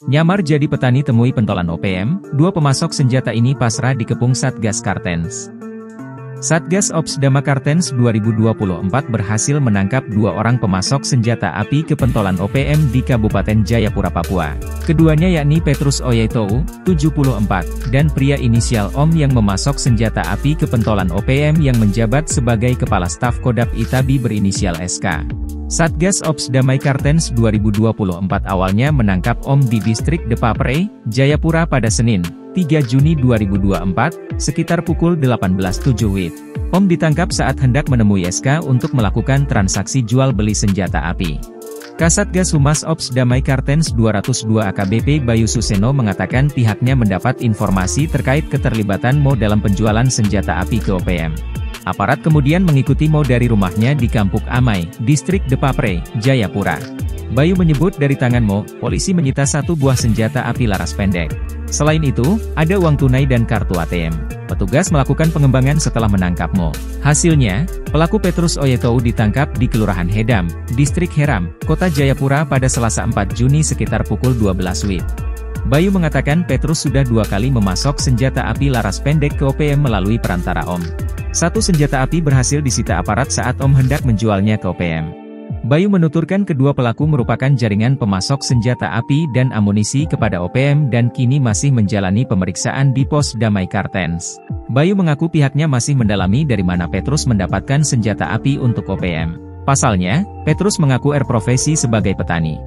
Nyamar jadi petani temui pentolan OPM, dua pemasok senjata ini pasrah dikepung Satgas Kartens. Satgas Ops Damai Kartens 2024 berhasil menangkap dua orang pemasok senjata api ke pentolan OPM di Kabupaten Jayapura, Papua. Keduanya yakni Petrus Oyetou, 74, dan pria inisial Om yang memasok senjata api ke pentolan OPM yang menjabat sebagai Kepala Staf Kodap Itabi berinisial SK. Satgas Ops Damai Kartens 2024 awalnya menangkap Om di distrik Depapre, Jayapura pada Senin, 3 Juni 2024, sekitar pukul 18.07 WIB. Om ditangkap saat hendak menemui SK untuk melakukan transaksi jual-beli senjata api. Kasatgas Humas Ops Damai Kartens 202 AKBP Bayu Suseno mengatakan pihaknya mendapat informasi terkait keterlibatan Mo dalam penjualan senjata api ke OPM. Aparat kemudian mengikuti Mo dari rumahnya di Kampung Amai, distrik Depapre, Jayapura. Bayu menyebut dari tangan Mo, polisi menyita satu buah senjata api laras pendek. Selain itu, ada uang tunai dan kartu ATM. Petugas melakukan pengembangan setelah menangkap Mo. Hasilnya, pelaku Petrus Oyetou ditangkap di Kelurahan Hedam, Distrik Heram, Kota Jayapura pada Selasa 4 Juni sekitar pukul 12 WIB. Bayu mengatakan Petrus sudah 2 kali memasok senjata api laras pendek ke OPM melalui perantara Om. Satu senjata api berhasil disita aparat saat Om hendak menjualnya ke OPM. Bayu menuturkan kedua pelaku merupakan jaringan pemasok senjata api dan amunisi kepada OPM dan kini masih menjalani pemeriksaan di Pos Damai Kartens. Bayu mengaku pihaknya masih mendalami dari mana Petrus mendapatkan senjata api untuk OPM. Pasalnya, Petrus mengaku berprofesi sebagai petani.